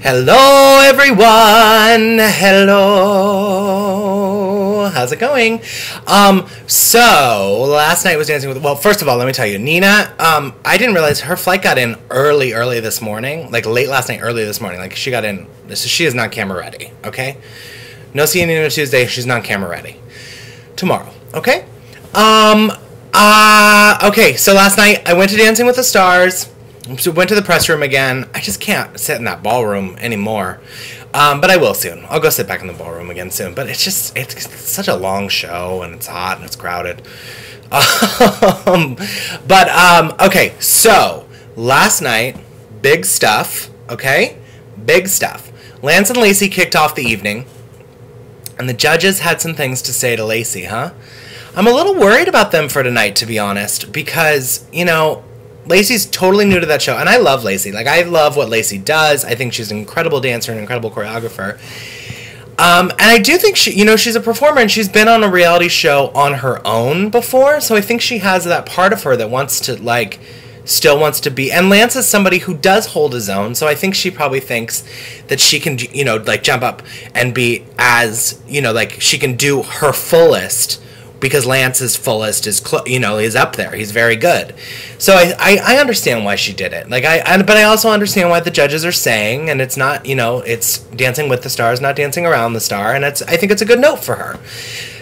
Hello everyone! Hello! How's it going? So last night was dancing with, well, first of all, let me tell you, Nina, I didn't realize her flight got in early this morning, like late last night, early this morning, like she got in, she is not camera ready, okay? No seeing Nina Tuesday, she's not camera ready. Tomorrow, okay? Okay, so last night I went to Dancing with the Stars. So went to the press room again. I just can't sit in that ballroom anymore. But I will soon. I'll go sit back in the ballroom again soon. But it's such a long show, and it's hot, and it's crowded. Okay, so last night, big stuff, okay? Big stuff. Lance and Lacey kicked off the evening, and the judges had some things to say to Lacey, huh? I'm a little worried about them for tonight, to be honest, because, you know, Lacey's totally new to that show, and I love Lacey. Like, I love what Lacey does. I think she's an incredible dancer, an incredible choreographer. And I do think she's a performer, and she's been on a reality show on her own before, so I think she has that part of her that wants to, like, still wants to be. And Lance is somebody who does hold his own, so I think she probably thinks that she can, you know, like, jump up and be as, you know, like, she can do her fullest, because Lance's fullest is, is up there. He's very good. So I understand why she did it. Like, but I also understand why the judges are saying, and it's not, you know, it's Dancing with the Stars, not Dancing Around the Star, and I think it's a good note for her.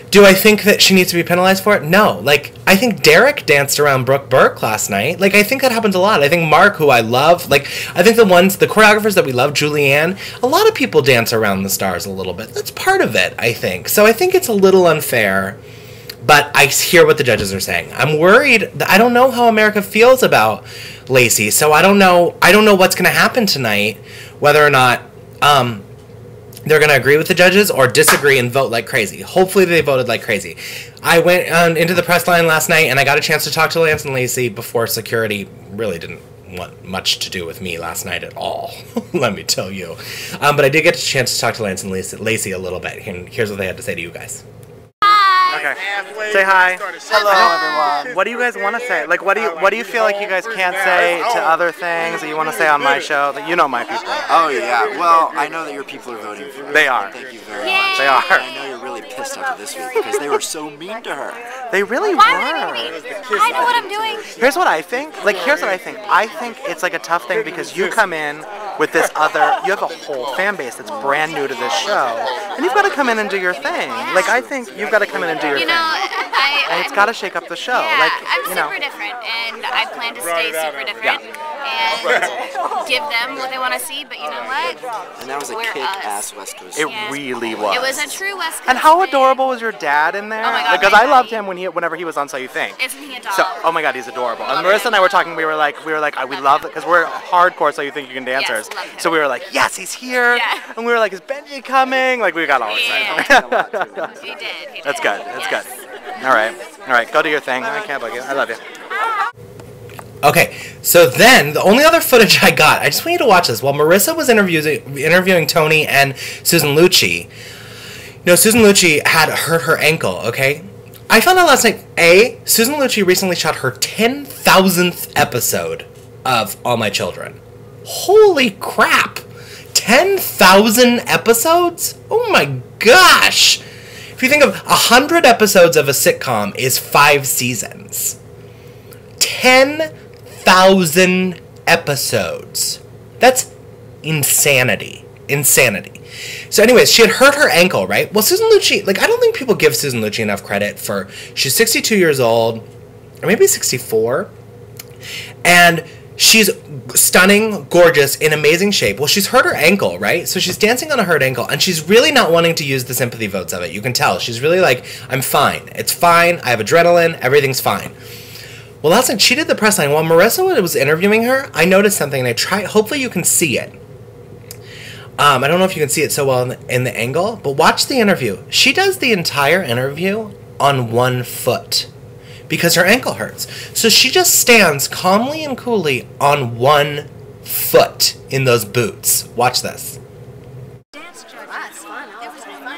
Do I think that she needs to be penalized for it? No. Like, I think Derek danced around Brooke Burke last night. Like, I think that happens a lot. I think Mark, who I love, like, I think the choreographers that we love, Julianne, a lot of people dance around the stars a little bit. That's part of it, I think. So I think it's a little unfair. But I hear what the judges are saying. I'm worried. I don't know how America feels about Lacey, so I don't know what's going to happen tonight, whether or not they're going to agree with the judges or disagree and vote like crazy. Hopefully they voted like crazy. I went into the press line last night, and I got a chance to talk to Lance and Lacey before security really didn't want much to do with me last night at all, let me tell you. But I did get a chance to talk to Lance and Lacey a little bit, and here's what they had to say to you guys. Okay. Say hi. Hello, everyone. What do you guys want to say? Like, what do you feel like you guys can't say to other things that you want to say on my show? That you know my people. Oh yeah. Well, I know that your people are voting for me. They are. Thank you very much. They are. I know you're really pissed after this week because they were so mean to her. They really were. Why would they be mean? I know what I'm doing. Here's what I think. Here's what I think. I think it's like a tough thing because you come in with this you have a whole fan base that's brand new to this show, and you've got to come in and do your thing. Like, I think you've got to come in and do your thing. And it's got to shake up the show. Yeah, like, I'm super different, and I plan to stay super different and give them what they want to see, but you know what? And that was a kick-ass West Coast. It really was. It was a true West Coast. And how adorable was your dad in there? Oh my God, Because I loved him whenever he was on So You Think. Isn't he a doll? So, oh my God, he's adorable. And Marissa and I were talking. We were like, we love it because we're hardcore So You Think You Can dancers. Yes, love him. So we were like, yes, he's here. Yeah. And we were like, is Benji coming? Like, we got all excited. Yeah. He did. That's good. That's good. All right. Go do your thing. I can't bug you. I love you. Okay, so then the only other footage I got, I just want you to watch this. While Marissa was interviewing Tony and Susan Lucci, you know, Susan Lucci had hurt her ankle, okay? I found out last night, Susan Lucci recently shot her 10,000th episode of All My Children. Holy crap! 10,000 episodes? Oh my gosh! If you think of 100 episodes of a sitcom is 5 seasons. 10,000 episodes. That's insanity. Insanity. So anyways, she had hurt her ankle, right? Well, Susan Lucci, like, I don't think people give Susan Lucci enough credit for, she's 62 years old, or maybe 64, and she's stunning, gorgeous, in amazing shape. Well, she's hurt her ankle, right? So she's dancing on a hurt ankle, and she's really not wanting to use the sympathy votes of it. You can tell. She's really like, I'm fine. It's fine. I have adrenaline. Everything's fine. Well, last night, she did the press line. While Marissa was interviewing her, I noticed something, and hopefully you can see it. I don't know if you can see it so well in the angle, but watch the interview. She does the entire interview on one foot because her ankle hurts. So she just stands calmly and coolly on one foot in those boots. Watch this. Dance judge was fun. It was fun.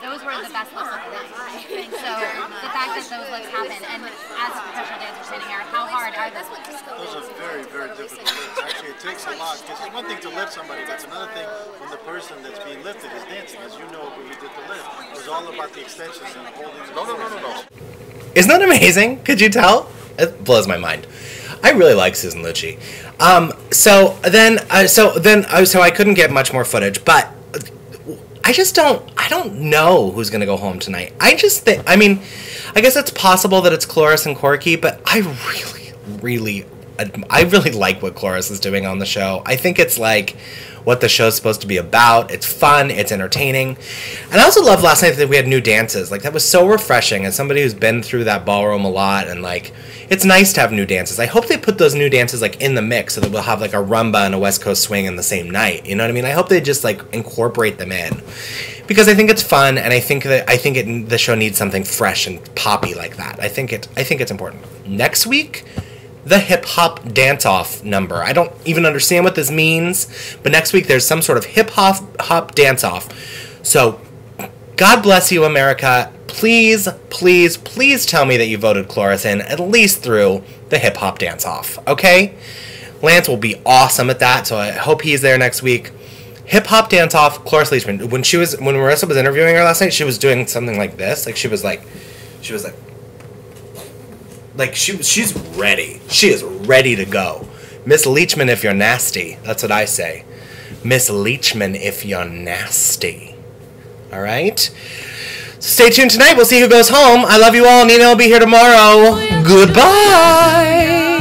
Those were the best looks of the night. And so the fact that those looks happen, and as professional dancers standing here, how hard hard are those? Those are very, very difficult lifts. Actually, it takes a lot. Because it's one thing to lift somebody, but it's another thing when the person that's being lifted is dancing. As you know, when you did the lift, it was all about the extensions and holding the No. Isn't that amazing? Could you tell? It blows my mind. I really like Susan Lucci. So I couldn't get much more footage, but I don't know who's gonna go home tonight. I guess it's possible that it's Cloris and Corky, but I really like what Cloris is doing on the show. I think it's like what the show's supposed to be about. It's fun, it's entertaining. And I also loved last night that we had new dances. Like, that was so refreshing. As somebody who's been through that ballroom a lot, and like, it's nice to have new dances. I hope they put those new dances like in the mix so that we'll have like a rumba and a West Coast swing in the same night. You know what I mean? I hope they just like incorporate them in. Because I think it's fun, and I think the show needs something fresh and poppy like that. I think it's important. Next week, the hip-hop dance-off number. I don't even understand what this means, but next week there's some sort of hip-hop dance-off. So, God bless you, America. Please, please, please tell me that you voted Cloris in, at least through the hip-hop dance-off, okay? Lance will be awesome at that, so I hope he's there next week. Hip-hop dance-off, Cloris Leachman. When Marissa was interviewing her last night, she was doing something like this. Like, she's ready. She is ready to go. Miss Leachman, if you're nasty. That's what I say. Miss Leachman, if you're nasty. All right? Stay tuned tonight. We'll see who goes home. I love you all. Nina will be here tomorrow. Goodbye.